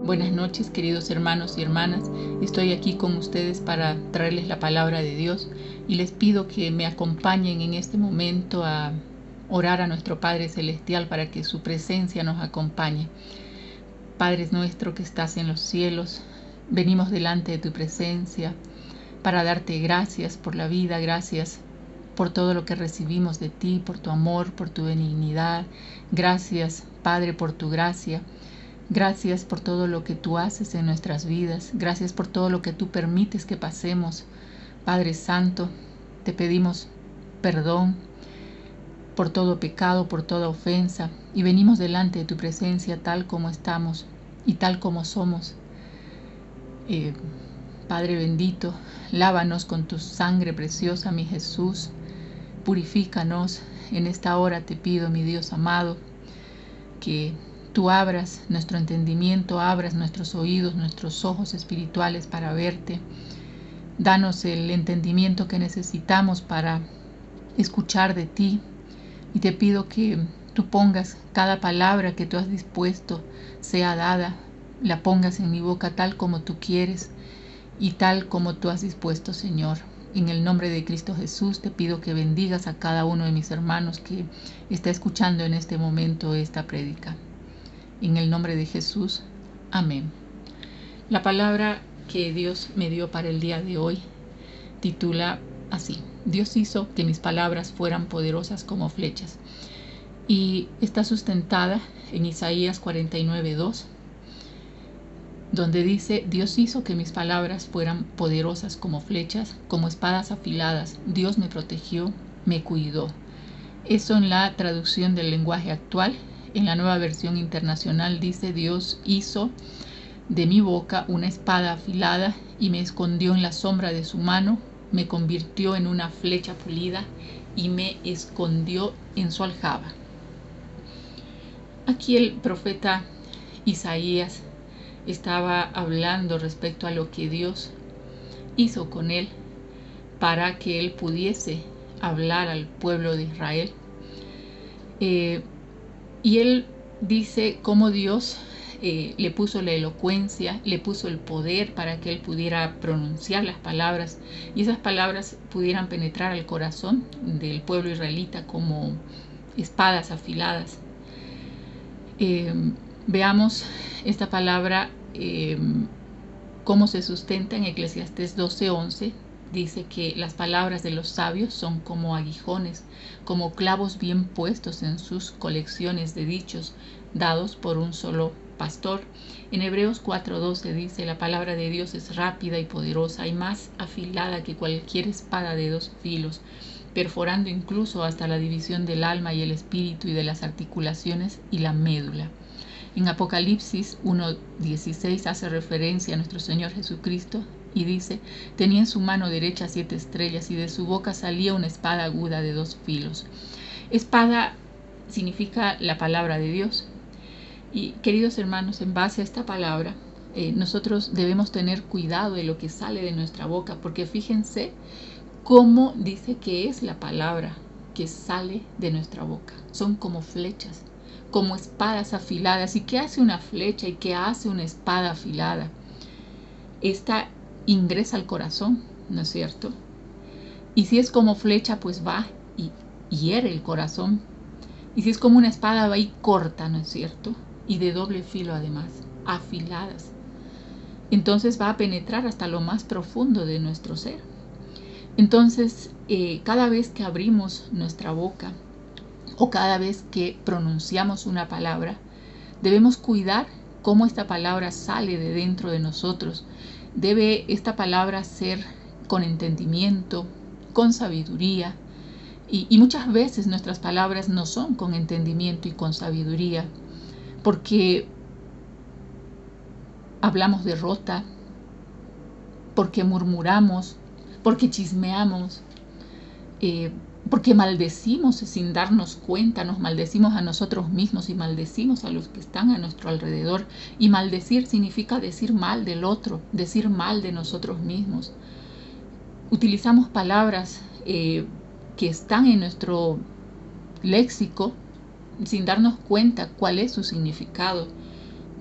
Buenas noches, queridos hermanos y hermanas. Estoy aquí con ustedes para traerles la palabra de Dios y les pido que me acompañen en este momento a orar a nuestro Padre Celestial para que su presencia nos acompañe. Padre nuestro que estás en los cielos, venimos delante de tu presencia para darte gracias por la vida, gracias por todo lo que recibimos de ti, por tu amor, por tu benignidad. Gracias, Padre, por tu gracia. Gracias por todo lo que tú haces en nuestras vidas. Gracias por todo lo que tú permites que pasemos. Padre Santo, te pedimos perdón por todo pecado, por toda ofensa, y venimos delante de tu presencia tal como estamos y tal como somos. Padre bendito, lávanos con tu sangre preciosa, mi Jesús. Purifícanos. En esta hora te pido, mi Dios amado, que tú abras nuestro entendimiento, abras nuestros oídos, nuestros ojos espirituales para verte. Danos el entendimiento que necesitamos para escuchar de ti. Y te pido que tú pongas cada palabra que tú has dispuesto, sea dada, la pongas en mi boca tal como tú quieres y tal como tú has dispuesto, Señor. En el nombre de Cristo Jesús te pido que bendigas a cada uno de mis hermanos que está escuchando en este momento esta prédica. En el nombre de Jesús, amén. La palabra que Dios me dio para el día de hoy titula así: Dios hizo que mis palabras fueran poderosas como flechas. Y está sustentada en Isaías 49:2, donde dice: Dios hizo que mis palabras fueran poderosas como flechas, como espadas afiladas. Dios me protegió, me cuidó. Eso en la traducción del lenguaje actual. En la Nueva Versión Internacional dice: Dios hizo de mi boca una espada afilada y me escondió en la sombra de su mano, me convirtió en una flecha pulida y me escondió en su aljaba. Aquí el profeta Isaías estaba hablando respecto a lo que Dios hizo con él para que él pudiese hablar al pueblo de Israel. Y él dice cómo Dios le puso la elocuencia, le puso el poder para que él pudiera pronunciar las palabras y esas palabras pudieran penetrar al corazón del pueblo israelita como espadas afiladas. Veamos esta palabra, cómo se sustenta en Eclesiastés 12:11. Dice que las palabras de los sabios son como aguijones, como clavos bien puestos en sus colecciones de dichos dados por un solo pastor. En Hebreos 4:12 dice: la palabra de Dios es rápida y poderosa y más afilada que cualquier espada de dos filos, perforando incluso hasta la división del alma y el espíritu y de las articulaciones y la médula. En Apocalipsis 1:16 hace referencia a nuestro Señor Jesucristo y dice: tenía en su mano derecha 7 estrellas y de su boca salía una espada aguda de 2 filos. Espada significa la palabra de Dios. Y queridos hermanos, en base a esta palabra, nosotros debemos tener cuidado de lo que sale de nuestra boca, porque fíjense cómo dice que es la palabra que sale de nuestra boca. Son como flechas, como espadas afiladas. ¿Y qué hace una flecha y qué hace una espada afilada? Esta ingresa al corazón, ¿no es cierto? Y si es como flecha, pues va y hiere el corazón. Y si es como una espada, va y corta, ¿no es cierto? Y de doble filo además, afiladas. Entonces va a penetrar hasta lo más profundo de nuestro ser. Entonces, cada vez que abrimos nuestra boca o cada vez que pronunciamos una palabra, debemos cuidar cómo esta palabra sale de dentro de nosotros. Debe esta palabra ser con entendimiento, con sabiduría. Y muchas veces nuestras palabras no son con entendimiento y con sabiduría, porque hablamos derrota, porque murmuramos, porque chismeamos, porque maldecimos sin darnos cuenta, nos maldecimos a nosotros mismos y maldecimos a los que están a nuestro alrededor. Y maldecir significa decir mal del otro, decir mal de nosotros mismos. Utilizamos palabras que están en nuestro léxico sin darnos cuenta cuál es su significado.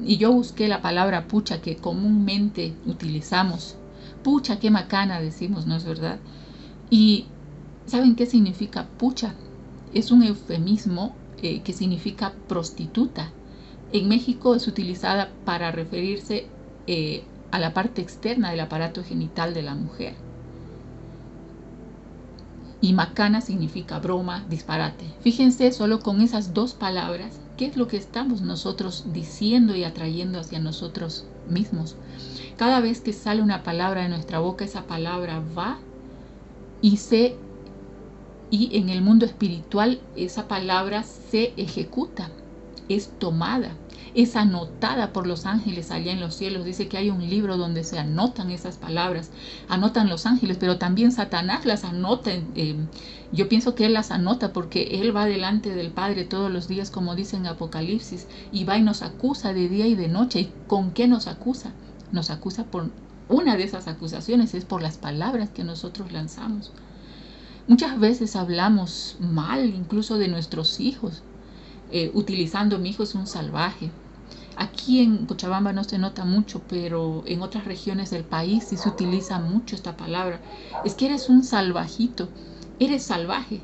y yo busqué la palabra pucha que comúnmente utilizamos. Pucha, qué macana decimos, ¿no es verdad? Y ¿saben qué significa pucha? Es un eufemismo que significa prostituta. En México es utilizada para referirse a la parte externa del aparato genital de la mujer. Y macana significa broma, disparate. Fíjense solo con esas dos palabras, qué es lo que estamos nosotros diciendo y atrayendo hacia nosotros mismos. Cada vez que sale una palabra de nuestra boca, esa palabra va y en el mundo espiritual esa palabra se ejecuta, es tomada, es anotada por los ángeles allá en los cielos. Dice que hay un libro donde se anotan esas palabras, anotan los ángeles, pero también Satanás las anota. Yo pienso que él las anota porque él va delante del Padre todos los días, como dice en Apocalipsis, y va y nos acusa de día y de noche. ¿Y con qué nos acusa? Nos acusa por una de esas acusaciones, es por las palabras que nosotros lanzamos. Muchas veces hablamos mal incluso de nuestros hijos, utilizando mi hijo es un salvaje. Aquí en Cochabamba no se nota mucho, pero en otras regiones del país sí se utiliza mucho esta palabra. Es que eres un salvajito, eres salvaje,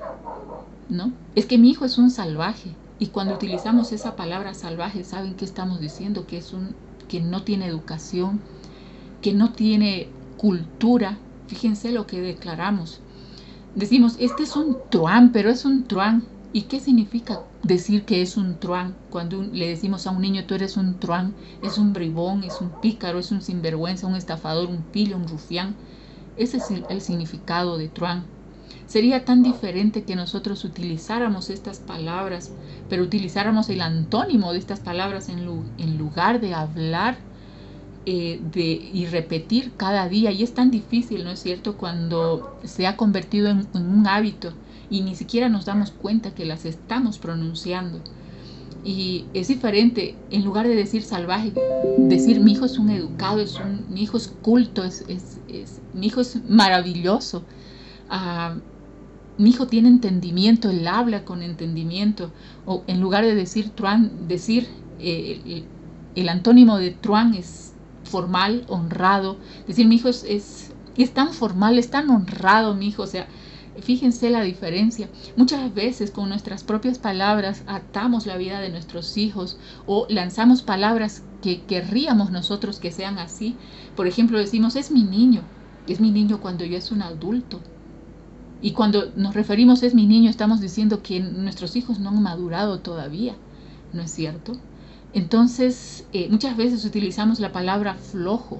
¿no? Es que mi hijo es un salvaje. Y cuando utilizamos esa palabra salvaje, ¿saben qué estamos diciendo? Que no tiene educación, que no tiene cultura. Fíjense lo que declaramos. Decimos, este es un truán, pero es un truán. ¿Y qué significa decir que es un truán? Cuando le decimos a un niño, tú eres un truán, es un bribón, es un pícaro, es un sinvergüenza, un estafador, un pillo, un rufián. Ese es el significado de truán. Sería tan diferente que nosotros utilizáramos estas palabras, pero utilizáramos el antónimo de estas palabras en lugar de hablar y repetir cada día. Y es tan difícil, ¿no es cierto?, cuando se ha convertido en un hábito y ni siquiera nos damos cuenta que las estamos pronunciando. Y es diferente, en lugar de decir salvaje, decir mi hijo es un educado, mi hijo es culto, mi hijo es maravilloso, mi hijo tiene entendimiento, él habla con entendimiento. O en lugar de decir truán, decir el antónimo de truán es formal, honrado. Decir mi hijo es tan formal, es tan honrado mi hijo. O sea, fíjense la diferencia. Muchas veces con nuestras propias palabras atamos la vida de nuestros hijos o lanzamos palabras que querríamos nosotros que sean así. Por ejemplo, decimos es mi niño cuando ya es un adulto. Y cuando nos referimos es mi niño, estamos diciendo que nuestros hijos no han madurado todavía, ¿no es cierto? Entonces, muchas veces utilizamos la palabra flojo,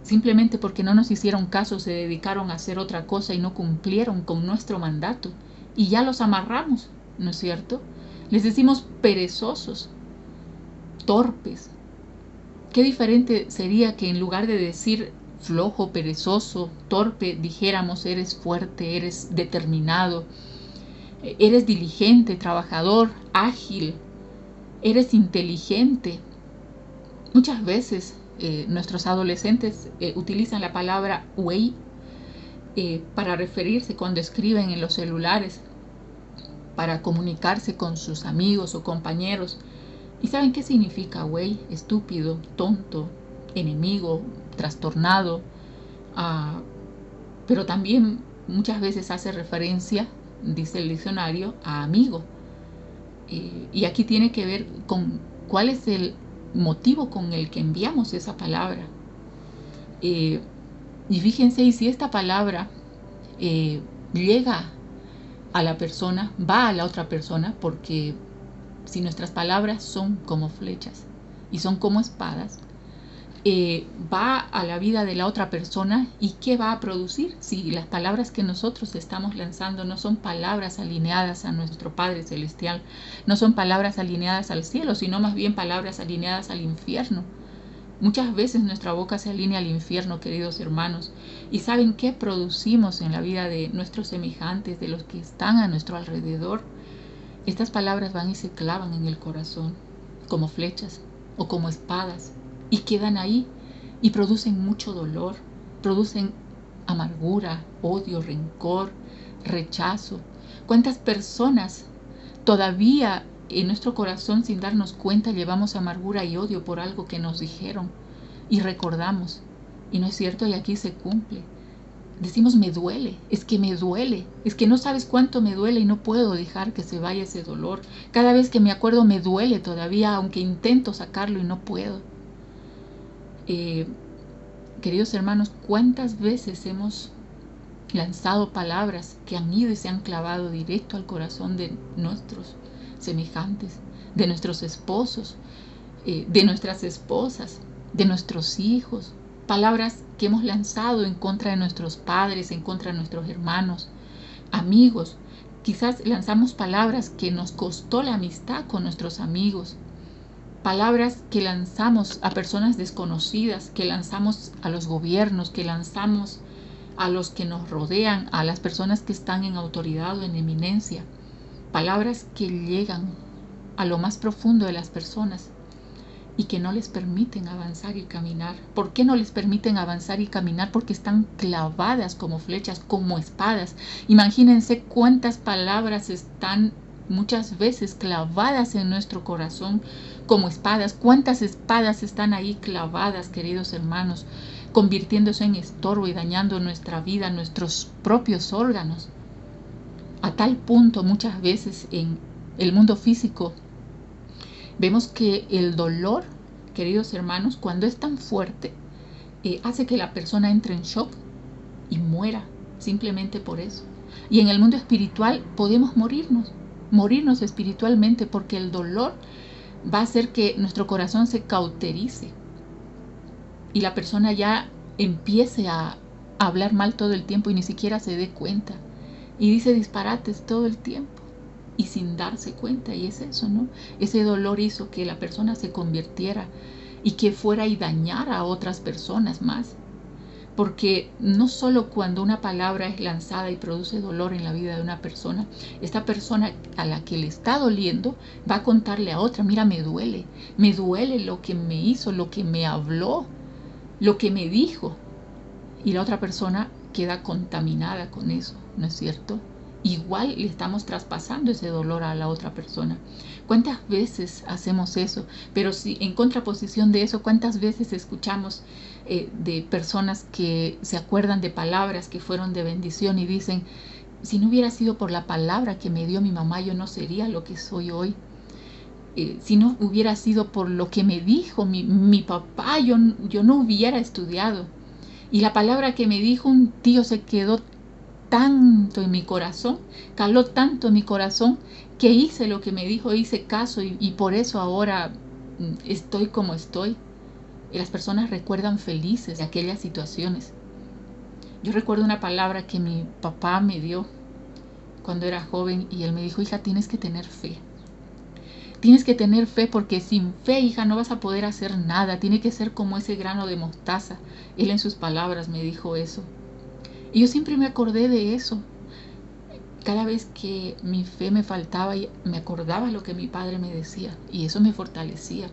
simplemente porque no nos hicieron caso, se dedicaron a hacer otra cosa y no cumplieron con nuestro mandato. Y ya los amarramos, ¿no es cierto? Les decimos perezosos, torpes. Qué diferente sería que en lugar de decir flojo, perezoso, torpe, dijéramos eres fuerte, eres determinado, eres diligente, trabajador, ágil, eres inteligente. Muchas veces nuestros adolescentes utilizan la palabra güey para referirse cuando escriben en los celulares, para comunicarse con sus amigos o compañeros. ¿Y saben qué significa güey? Estúpido, tonto, enemigo, trastornado. Pero también muchas veces hace referencia, dice el diccionario, a amigo. Y aquí tiene que ver con cuál es el motivo con el que enviamos esa palabra. Y fíjense, y si esta palabra llega a la persona, va a la otra persona, porque si nuestras palabras son como flechas y son como espadas, va a la vida de la otra persona. ¿Y qué va a producir? Si las palabras que nosotros estamos lanzando no son palabras alineadas a nuestro Padre Celestial, no son palabras alineadas al cielo, sino más bien palabras alineadas al infierno. Muchas veces nuestra boca se alinea al infierno, queridos hermanos. ¿Y saben qué producimos en la vida de nuestros semejantes, de los que están a nuestro alrededor? Estas palabras van y se clavan en el corazón, como flechas o como espadas, y quedan ahí y producen mucho dolor, producen amargura, odio, rencor, rechazo. ¿Cuántas personas todavía en nuestro corazón, sin darnos cuenta, llevamos amargura y odio por algo que nos dijeron y recordamos. Y no es cierto, y aquí se cumple. Decimos, me duele, es que me duele, es que no sabes cuánto me duele y no puedo dejar que se vaya ese dolor. Cada vez que me acuerdo me duele todavía, aunque intento sacarlo y no puedo. Queridos hermanos, ¿cuántas veces hemos lanzado palabras que han ido y se han clavado directo al corazón de nuestros semejantes, de nuestros esposos, de nuestras esposas, de nuestros hijos? Palabras que hemos lanzado en contra de nuestros padres, en contra de nuestros hermanos, amigos. Quizás lanzamos palabras que nos costó la amistad con nuestros amigos. Palabras que lanzamos a personas desconocidas, que lanzamos a los gobiernos, que lanzamos a los que nos rodean, a las personas que están en autoridad o en eminencia. Palabras que llegan a lo más profundo de las personas y que no les permiten avanzar y caminar. ¿Por qué no les permiten avanzar y caminar? Porque están clavadas como flechas, como espadas. Imagínense cuántas palabras están muchas veces clavadas en nuestro corazón como espadas. ¿Cuántas espadas están ahí clavadas, queridos hermanos, convirtiéndose en estorbo y dañando nuestra vida, nuestros propios órganos? A tal punto, muchas veces en el mundo físico, vemos que el dolor, queridos hermanos, cuando es tan fuerte, hace que la persona entre en shock y muera simplemente por eso. Y en el mundo espiritual podemos morirnos espiritualmente, porque el dolor va a hacer que nuestro corazón se cauterice y la persona ya empiece a hablar mal todo el tiempo y ni siquiera se dé cuenta. Y dice disparates todo el tiempo y sin darse cuenta. Y es eso, ¿no? Ese dolor hizo que la persona se convirtiera y que fuera y dañara a otras personas más. Porque no solo cuando una palabra es lanzada y produce dolor en la vida de una persona, esta persona a la que le está doliendo va a contarle a otra, mira, me duele lo que me hizo, lo que me habló, lo que me dijo. Y la otra persona queda contaminada con eso, ¿no es cierto? Igual le estamos traspasando ese dolor a la otra persona. ¿Cuántas veces hacemos eso? Pero si en contraposición de eso, ¿cuántas veces escuchamos de personas que se acuerdan de palabras que fueron de bendición y dicen, si no hubiera sido por la palabra que me dio mi mamá, yo no sería lo que soy hoy? Si no hubiera sido por lo que me dijo mi papá, yo no hubiera estudiado. Y la palabra que me dijo un tío se quedó tanto en mi corazón, caló tanto en mi corazón, que hice lo que me dijo, hice caso y por eso ahora estoy como estoy. Y las personas recuerdan felices de aquellas situaciones. Yo recuerdo una palabra que mi papá me dio cuando era joven y él me dijo, hija, tienes que tener fe. Tienes que tener fe, porque sin fe, hija, no vas a poder hacer nada. Tiene que ser como ese grano de mostaza. Él en sus palabras me dijo eso. Y yo siempre me acordé de eso. Cada vez que mi fe me faltaba, me acordaba lo que mi padre me decía. Y eso me fortalecía.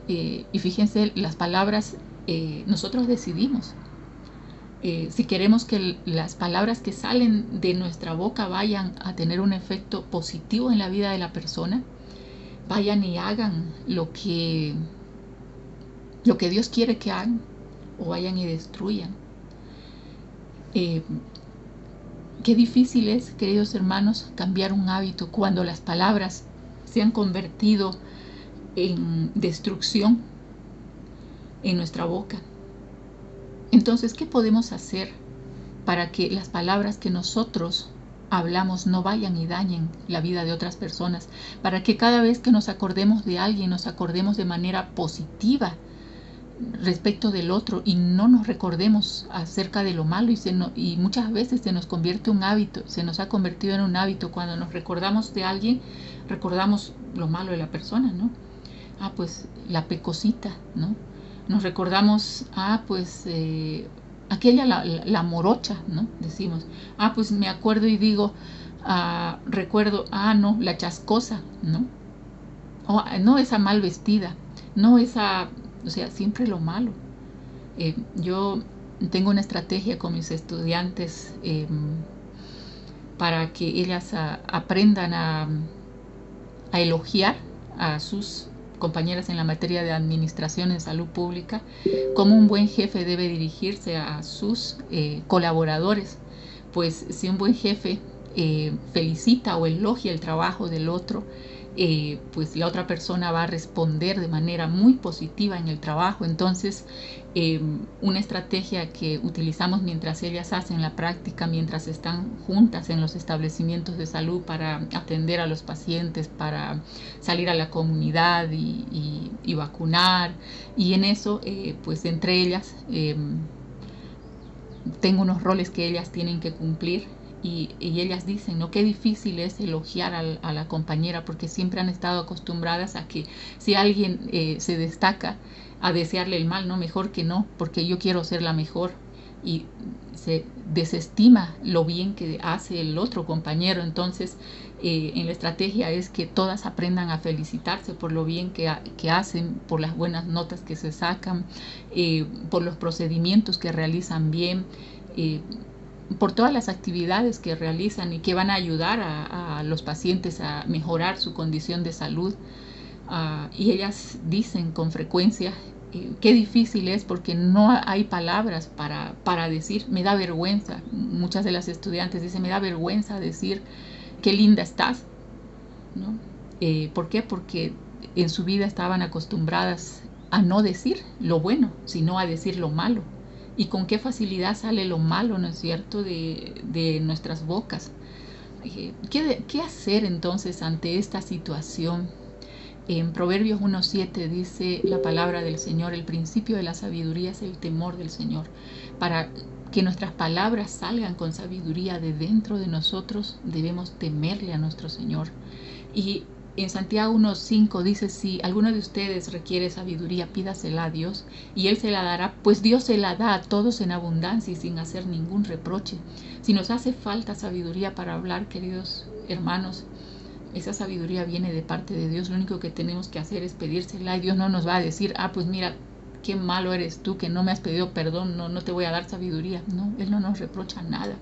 Y fíjense, las palabras, nosotros decidimos. Si queremos que las palabras que salen de nuestra boca vayan a tener un efecto positivo en la vida de la persona, vayan y hagan lo que Dios quiere que hagan, o vayan y destruyan. Qué difícil es, queridos hermanos, cambiar un hábito cuando las palabras se han convertido en destrucción en nuestra boca. Entonces, ¿qué podemos hacer para que las palabras que nosotros hablamos no vayan y dañen la vida de otras personas? Para que cada vez que nos acordemos de alguien, nos acordemos de manera positiva respecto del otro y no nos recordemos acerca de lo malo, y muchas veces se nos convierte un hábito, se nos ha convertido en un hábito. Cuando nos recordamos de alguien, recordamos lo malo de la persona, ¿no? Pues la pecosita, ¿no? Nos recordamos, aquella la morocha, ¿no? Decimos, pues me acuerdo y digo, recuerdo, no, la chascosa, ¿no? No esa mal vestida, no esa, o sea, siempre lo malo. Yo tengo una estrategia con mis estudiantes para que ellas aprendan a a elogiar a sus compañeras en la materia de administración en salud pública, cómo un buen jefe debe dirigirse a sus colaboradores. Pues si un buen jefe felicita o elogia el trabajo del otro, pues la otra persona va a responder de manera muy positiva en el trabajo. Entonces, una estrategia que utilizamos mientras ellas hacen la práctica, mientras están juntas en los establecimientos de salud para atender a los pacientes, para salir a la comunidad y vacunar, y en eso, pues entre ellas, tengo unos roles que ellas tienen que cumplir. Y ellas dicen, ¿no? Qué difícil es elogiar a la compañera, porque siempre han estado acostumbradas a que si alguien se destaca, a desearle el mal, ¿no? Mejor que no, porque yo quiero ser la mejor. Y se desestima lo bien que hace el otro compañero. Entonces, en la estrategia es que todas aprendan a felicitarse por lo bien que hacen, por las buenas notas que se sacan, por los procedimientos que realizan bien, por todas las actividades que realizan y que van a ayudar a los pacientes a mejorar su condición de salud. Y ellas dicen con frecuencia, qué difícil es, porque no hay palabras para decir, me da vergüenza. Muchas de las estudiantes dicen, me da vergüenza decir, qué linda estás, ¿no? ¿Por qué? Porque en su vida estaban acostumbradas a no decir lo bueno, sino a decir lo malo. Y con qué facilidad sale lo malo, ¿no es cierto?, de nuestras bocas. ¿Qué hacer entonces ante esta situación? En Proverbios 1:7 dice la palabra del Señor, el principio de la sabiduría es el temor del Señor. Para que nuestras palabras salgan con sabiduría de dentro de nosotros, debemos temerle a nuestro Señor. Y en Santiago 1:5 dice, si alguno de ustedes requiere sabiduría, pídasela a Dios y Él se la dará, pues Dios se la da a todos en abundancia y sin hacer ningún reproche. Si nos hace falta sabiduría para hablar, queridos hermanos, esa sabiduría viene de parte de Dios. Lo único que tenemos que hacer es pedírsela, y Dios no nos va a decir, pues mira, qué malo eres tú, que no me has pedido perdón, no te voy a dar sabiduría. No, Él no nos reprocha nada,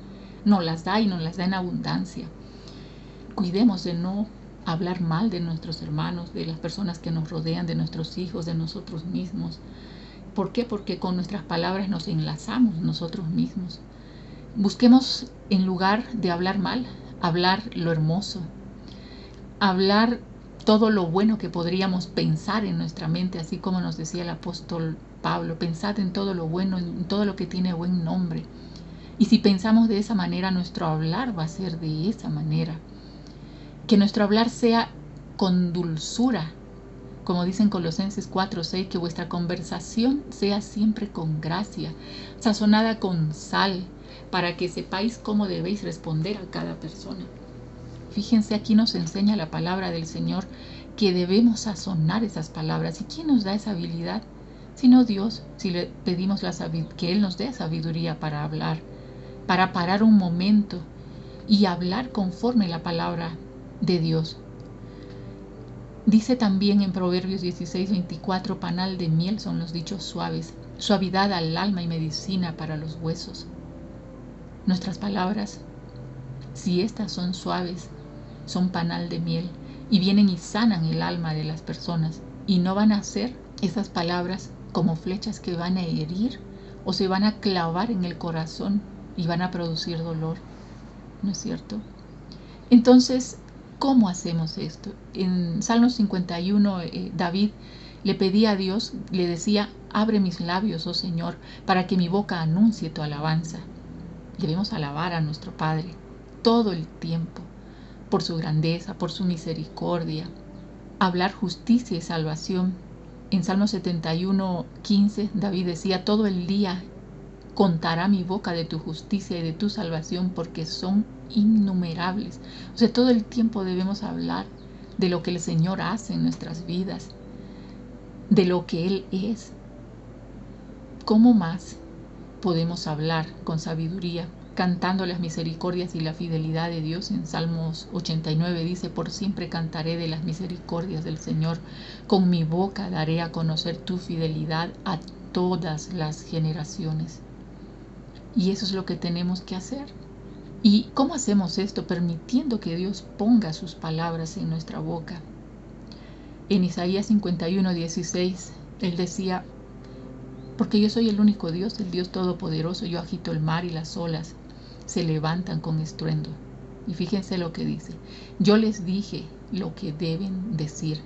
nos las da y nos las da en abundancia. Cuidemos de no hablar mal de nuestros hermanos, de las personas que nos rodean, de nuestros hijos, de nosotros mismos. ¿Por qué? Porque con nuestras palabras nos enlazamos nosotros mismos. Busquemos, en lugar de hablar mal, hablar lo hermoso, hablar todo lo bueno que podríamos pensar en nuestra mente, así como nos decía el apóstol Pablo, pensad en todo lo bueno, en todo lo que tiene buen nombre. Y si pensamos de esa manera, nuestro hablar va a ser de esa manera. Que nuestro hablar sea con dulzura, como dicen Colosenses 4:6, que vuestra conversación sea siempre con gracia, sazonada con sal, para que sepáis cómo debéis responder a cada persona. Fíjense, aquí nos enseña la palabra del Señor que debemos sazonar esas palabras. ¿Y quién nos da esa habilidad? Sino Dios, si le pedimos que Él nos dé sabiduría para hablar, para parar un momento y hablar conforme la palabra de Dios. Dice también en Proverbios 16:24, panal de miel son los dichos suaves, suavidad al alma y medicina para los huesos. Nuestras palabras, si estas son suaves, son panal de miel y vienen y sanan el alma de las personas, y no van a ser esas palabras como flechas que van a herir o se van a clavar en el corazón y van a producir dolor, ¿no es cierto? Entonces, ¿cómo hacemos esto? En Salmos 51, David le pedía a Dios, le decía, abre mis labios, oh Señor, para que mi boca anuncie tu alabanza. Debemos alabar a nuestro Padre todo el tiempo, por su grandeza, por su misericordia, hablar justicia y salvación. En Salmo 71:15, David decía, todo el día contará mi boca de tu justicia y de tu salvación, porque son innumerables. O sea, todo el tiempo debemos hablar de lo que el Señor hace en nuestras vidas, de lo que Él es. ¿Cómo más podemos hablar con sabiduría? Cantando las misericordias y la fidelidad de Dios. En Salmos 89 dice, por siempre cantaré de las misericordias del Señor, con mi boca daré a conocer tu fidelidad a todas las generaciones. Y eso es lo que tenemos que hacer. ¿Y cómo hacemos esto? Permitiendo que Dios ponga sus palabras en nuestra boca. En Isaías 51:16, él decía: porque yo soy el único Dios, el Dios todopoderoso, yo agito el mar y las olas se levantan con estruendo. Y fíjense lo que dice: yo les dije lo que deben decir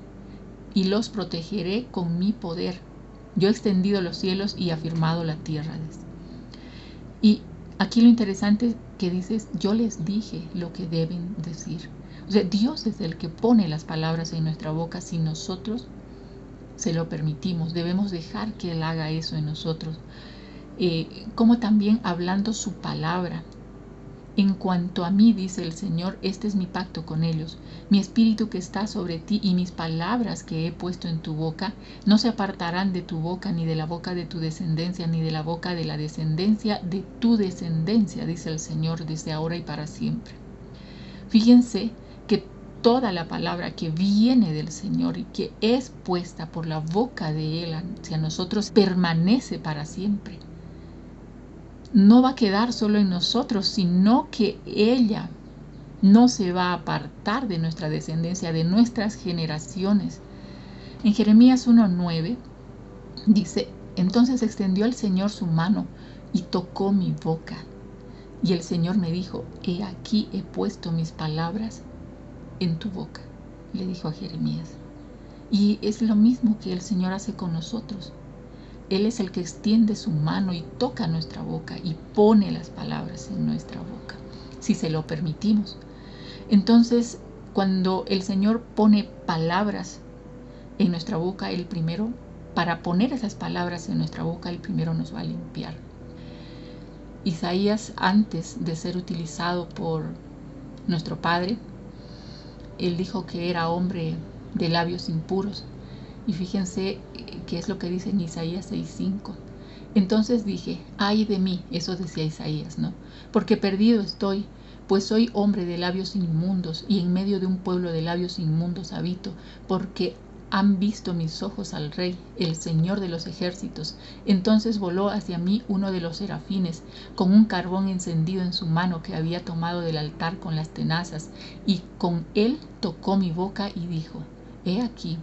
y los protegeré con mi poder. Yo he extendido los cielos y afirmado la tierra. Y aquí lo interesante que dice es: yo les dije lo que deben decir. O sea, Dios es el que pone las palabras en nuestra boca si nosotros se lo permitimos. Debemos dejar que Él haga eso en nosotros. Como también hablando su palabra. En cuanto a mí, dice el Señor, este es mi pacto con ellos. Mi espíritu que está sobre ti y mis palabras que he puesto en tu boca no se apartarán de tu boca, ni de la boca de tu descendencia, ni de la boca de la descendencia de tu descendencia, dice el Señor, desde ahora y para siempre. Fíjense que toda la palabra que viene del Señor y que es puesta por la boca de Él hacia nosotros permanece para siempre. No va a quedar solo en nosotros, sino que ella no se va a apartar de nuestra descendencia, de nuestras generaciones. En Jeremías 1:9 dice: entonces extendió el Señor su mano y tocó mi boca. Y el Señor me dijo: he aquí he puesto mis palabras en tu boca, le dijo a Jeremías. Y es lo mismo que el Señor hace con nosotros. Él es el que extiende su mano y toca nuestra boca y pone las palabras en nuestra boca, si se lo permitimos. Entonces, cuando el Señor pone palabras en nuestra boca, Él primero, para poner esas palabras en nuestra boca, Él primero nos va a limpiar. Isaías, antes de ser utilizado por nuestro Padre, Él dijo que era hombre de labios impuros. Y fíjense qué es lo que dice en Isaías 6:5. Entonces dije: ay de mí, eso decía Isaías, ¿no? Porque perdido estoy, pues soy hombre de labios inmundos, y en medio de un pueblo de labios inmundos habito, porque han visto mis ojos al Rey, el Señor de los ejércitos. Entonces voló hacia mí uno de los serafines, con un carbón encendido en su mano que había tomado del altar con las tenazas, y con él tocó mi boca y dijo: he aquí,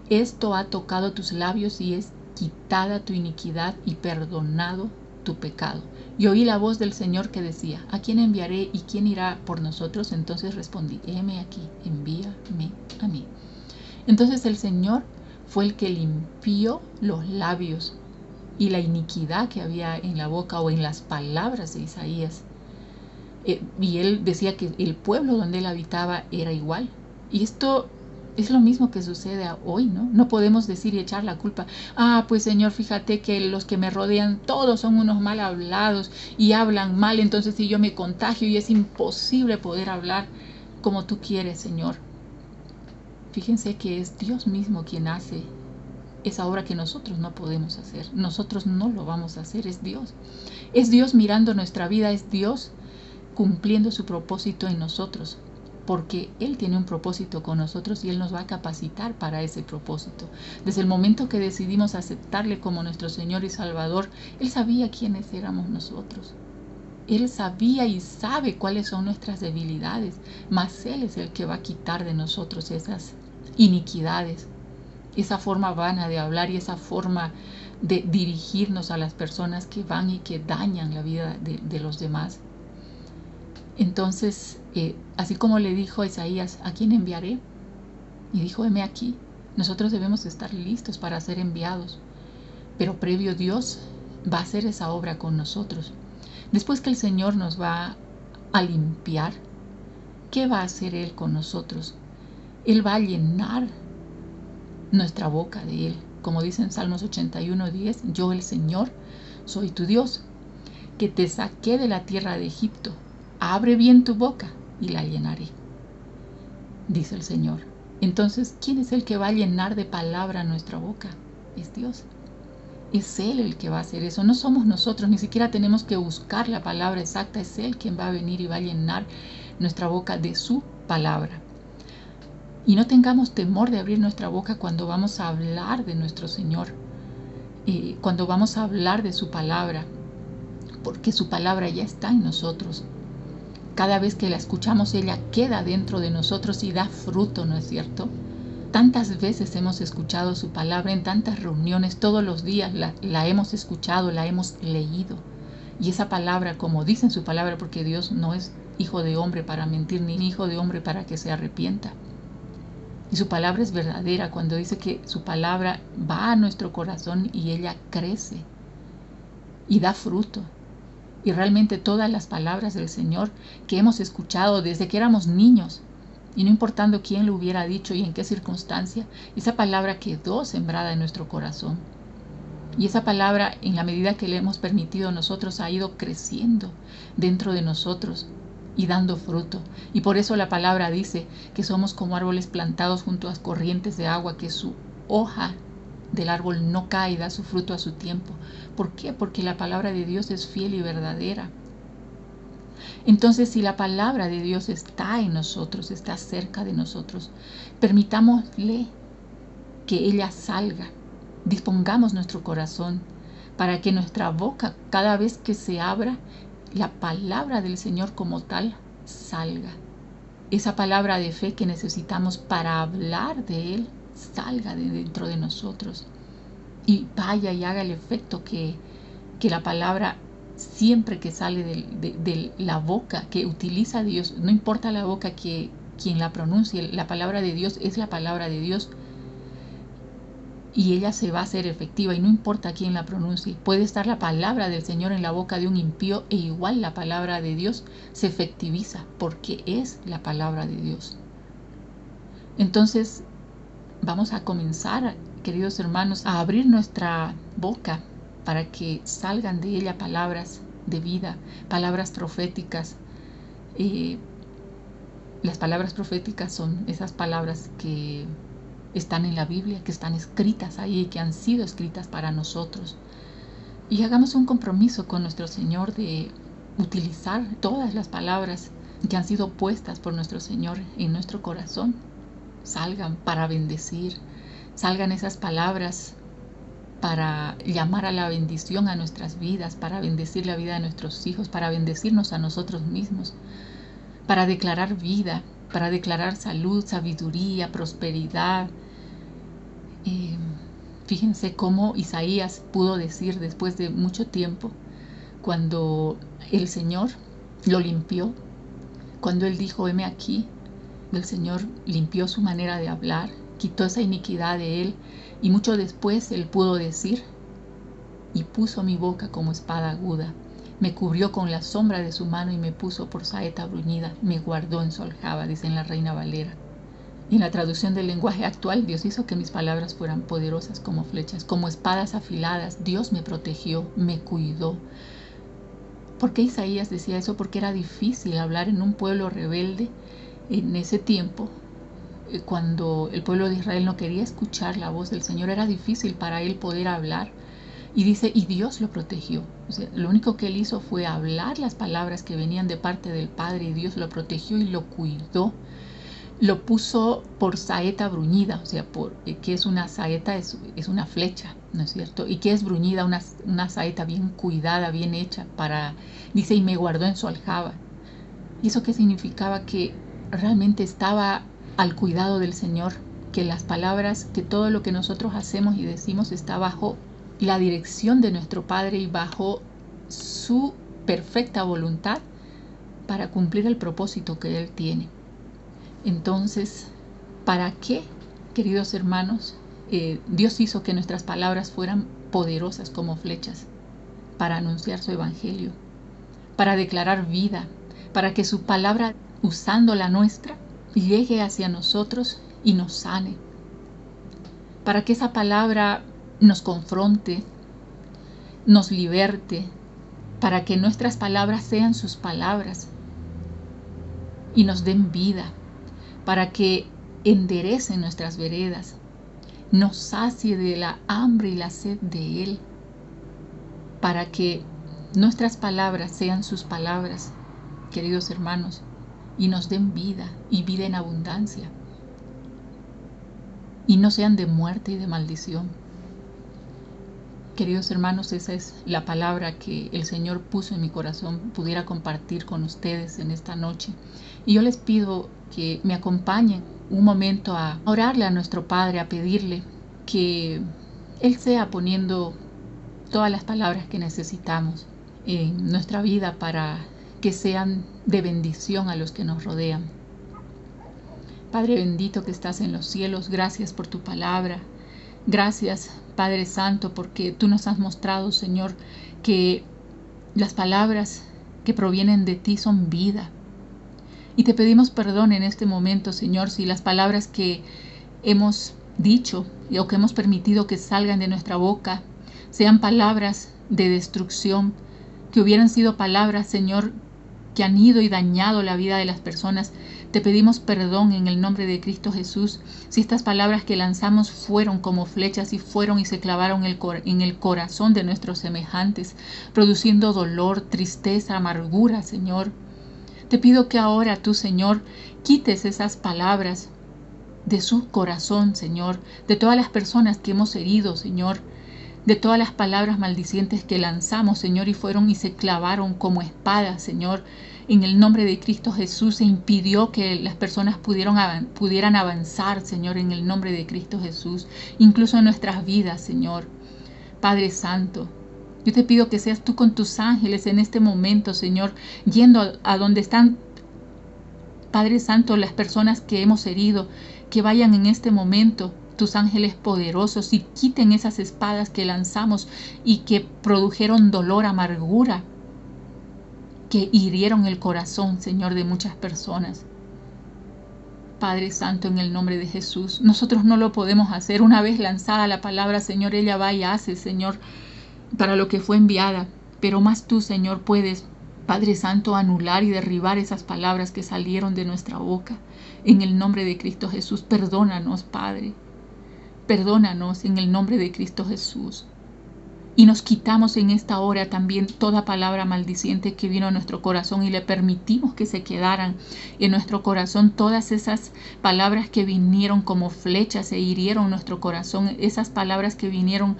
esto ha tocado tus labios y es quitada tu iniquidad y perdonado tu pecado. Y oí la voz del Señor que decía: ¿a quién enviaré y quién irá por nosotros? Entonces respondí: heme aquí, envíame a mí. Entonces el Señor fue el que limpió los labios y la iniquidad que había en la boca o en las palabras de Isaías. Y él decía que el pueblo donde él habitaba era igual. Y esto es lo mismo que sucede hoy, ¿no? No podemos decir y echar la culpa: ah, pues Señor, fíjate que los que me rodean todos son unos mal hablados y hablan mal, entonces si yo me contagio y es imposible poder hablar como tú quieres, Señor. Fíjense que es Dios mismo quien hace esa obra que nosotros no podemos hacer. Nosotros no lo vamos a hacer, es Dios. Es Dios mirando nuestra vida, es Dios cumpliendo su propósito en nosotros, porque Él tiene un propósito con nosotros y Él nos va a capacitar para ese propósito. Desde el momento que decidimos aceptarle como nuestro Señor y Salvador, Él sabía quiénes éramos nosotros. Él sabía y sabe cuáles son nuestras debilidades, mas Él es el que va a quitar de nosotros esas iniquidades, esa forma vana de hablar y esa forma de dirigirnos a las personas que van y que dañan la vida de los demás. Entonces, así como le dijo a Isaías: ¿a quién enviaré? Y dijo: heme aquí. Nosotros debemos estar listos para ser enviados, pero previo Dios va a hacer esa obra con nosotros. Después que el Señor nos va a limpiar, ¿qué va a hacer Él con nosotros? Él va a llenar nuestra boca de Él. Como dice en Salmos 81:10, yo el Señor soy tu Dios, que te saqué de la tierra de Egipto. Abre bien tu boca y la llenaré, dice el Señor. Entonces, ¿quién es el que va a llenar de palabra nuestra boca? Es Dios. Es Él el que va a hacer eso. No somos nosotros, ni siquiera tenemos que buscar la palabra exacta. Es Él quien va a venir y va a llenar nuestra boca de su palabra. Y no tengamos temor de abrir nuestra boca cuando vamos a hablar de nuestro Señor, cuando vamos a hablar de su palabra, porque su palabra ya está en nosotros. Cada vez que la escuchamos, ella queda dentro de nosotros y da fruto, ¿no es cierto? Tantas veces hemos escuchado su palabra en tantas reuniones, todos los días la hemos escuchado, la hemos leído. Y esa palabra, como dice en su palabra, porque Dios no es hijo de hombre para mentir, ni hijo de hombre para que se arrepienta. Y su palabra es verdadera cuando dice que su palabra va a nuestro corazón y ella crece y da fruto. Y realmente todas las palabras del Señor que hemos escuchado desde que éramos niños, y no importando quién lo hubiera dicho y en qué circunstancia, esa palabra quedó sembrada en nuestro corazón. Y esa palabra, en la medida que le hemos permitido a nosotros, ha ido creciendo dentro de nosotros y dando fruto. Y por eso la palabra dice que somos como árboles plantados junto a corrientes de agua, que su hoja del árbol no cae y da su fruto a su tiempo. ¿Por qué? Porque la palabra de Dios es fiel y verdadera. Entonces, si la palabra de Dios está en nosotros, está cerca de nosotros, permitámosle que ella salga. Dispongamos nuestro corazón para que nuestra boca, cada vez que se abra, la palabra del Señor como tal salga. Esa palabra de fe que necesitamos para hablar de Él salga de dentro de nosotros y vaya y haga el efecto que la palabra, siempre que sale de la boca que utiliza Dios, no importa la boca que quien la pronuncie, la palabra de Dios es la palabra de Dios y ella se va a hacer efectiva y no importa quién la pronuncie. Puede estar la palabra del Señor en la boca de un impío e igual la palabra de Dios se efectiviza porque es la palabra de Dios. Entonces vamos a comenzar, queridos hermanos, a abrir nuestra boca para que salgan de ella palabras de vida, palabras proféticas. Las palabras proféticas son esas palabras que están en la Biblia, que están escritas ahí, que han sido escritas para nosotros. Y hagamos un compromiso con nuestro Señor de utilizar todas las palabras que han sido puestas por nuestro Señor en nuestro corazón. Salgan para bendecir, salgan esas palabras para llamar a la bendición a nuestras vidas, para bendecir la vida de nuestros hijos, para bendecirnos a nosotros mismos, para declarar vida, para declarar salud, sabiduría, prosperidad. Fíjense cómo Isaías pudo decir después de mucho tiempo, cuando el Señor lo limpió, cuando Él dijo, heme aquí, el Señor limpió su manera de hablar, quitó esa iniquidad de Él, y mucho después Él pudo decir, y puso mi boca como espada aguda, me cubrió con la sombra de su mano y me puso por saeta bruñida, me guardó en su aljaba, dice en la Reina Valera. Y en la traducción del lenguaje actual, Dios hizo que mis palabras fueran poderosas como flechas, como espadas afiladas. Dios me protegió, me cuidó. ¿Por qué Isaías decía eso? Porque era difícil hablar en un pueblo rebelde en ese tiempo. Cuando el pueblo de Israel no quería escuchar la voz del Señor, era difícil para él poder hablar. Y dice, y Dios lo protegió. O sea, lo único que él hizo fue hablar las palabras que venían de parte del Padre, y Dios lo protegió y lo cuidó. Lo puso por saeta bruñida, o sea, que es una saeta, es una flecha, ¿no es cierto? Y que es bruñida, una saeta bien cuidada, bien hecha, dice, y me guardó en su aljaba. ¿Y eso qué significaba? Que realmente estaba al cuidado del Señor, que las palabras, que todo lo que nosotros hacemos y decimos está bajo la dirección de nuestro Padre y bajo su perfecta voluntad para cumplir el propósito que Él tiene. Entonces, ¿para qué, queridos hermanos? Dios hizo que nuestras palabras fueran poderosas como flechas para anunciar su evangelio, para declarar vida, para que su palabra, usando la nuestra, llegue hacia nosotros y nos sane, para que esa palabra nos confronte, nos liberte, para que nuestras palabras sean sus palabras y nos den vida, para que enderecen nuestras veredas, nos sacie de la hambre y la sed de Él, para que nuestras palabras sean sus palabras, queridos hermanos, y nos den vida y vida en abundancia, y no sean de muerte y de maldición. Queridos hermanos, esa es la palabra que el Señor puso en mi corazón, pudiera compartir con ustedes en esta noche. Y yo les pido que me acompañen un momento a orarle a nuestro Padre, a pedirle que Él sea poniendo todas las palabras que necesitamos en nuestra vida para que sean de bendición a los que nos rodean. Padre bendito que estás en los cielos, gracias por tu palabra. Gracias, Padre Santo, porque tú nos has mostrado, Señor, que las palabras que provienen de ti son vida. Y te pedimos perdón en este momento, Señor, si las palabras que hemos dicho o que hemos permitido que salgan de nuestra boca sean palabras de destrucción, que hubieran sido palabras, Señor, que han ido y dañado la vida de las personas. Te pedimos perdón en el nombre de Cristo Jesús si estas palabras que lanzamos fueron como flechas y fueron y se clavaron en el corazón de nuestros semejantes, produciendo dolor, tristeza, amargura, Señor. Te pido que ahora tú, Señor, quites esas palabras de su corazón, Señor, de todas las personas que hemos herido, Señor, de todas las palabras maldicientes que lanzamos, Señor, y fueron y se clavaron como espadas, Señor, en el nombre de Cristo Jesús, e impidió que las personas pudieran avanzar, Señor, en el nombre de Cristo Jesús, incluso en nuestras vidas, Señor. Padre Santo, yo te pido que seas tú con tus ángeles en este momento, Señor, yendo a donde están, Padre Santo, las personas que hemos herido, que vayan en este momento tus ángeles poderosos y quiten esas espadas que lanzamos y que produjeron dolor, amargura, que hirieron el corazón, Señor, de muchas personas. Padre Santo, en el nombre de Jesús, nosotros no lo podemos hacer. Una vez lanzada la palabra, Señor, ella va y hace, Señor, para lo que fue enviada. Pero más tú, Señor, puedes, Padre Santo, anular y derribar esas palabras que salieron de nuestra boca. En el nombre de Cristo Jesús, perdónanos, Padre. Perdónanos en el nombre de Cristo Jesús. Y nos quitamos en esta hora también toda palabra maldiciente que vino a nuestro corazón y le permitimos que se quedaran en nuestro corazón. Todas esas palabras que vinieron como flechas e hirieron nuestro corazón. Esas palabras que vinieron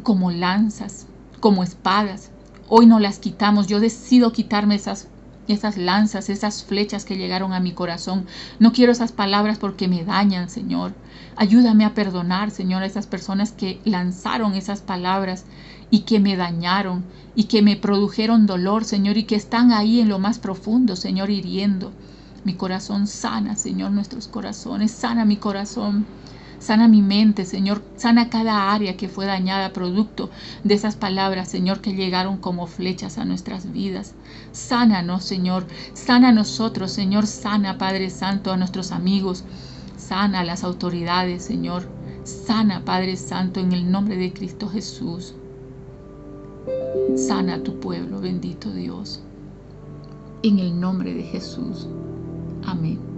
como lanzas, como espadas. Hoy no las quitamos. Yo decido quitarme esas lanzas, esas flechas que llegaron a mi corazón. No quiero esas palabras porque me dañan, Señor. Ayúdame a perdonar, Señor, a esas personas que lanzaron esas palabras y que me dañaron y que me produjeron dolor, Señor, y que están ahí en lo más profundo, Señor, hiriendo mi corazón. Sana, Señor, nuestros corazones. Sana mi corazón. Sana mi mente, Señor. Sana cada área que fue dañada producto de esas palabras, Señor, que llegaron como flechas a nuestras vidas. Sánanos, Señor. Sana a nosotros, Señor. Sana, Padre Santo, a nuestros amigos. Sana a las autoridades, Señor. Sana, Padre Santo, en el nombre de Cristo Jesús. Sana a tu pueblo, bendito Dios. En el nombre de Jesús. Amén.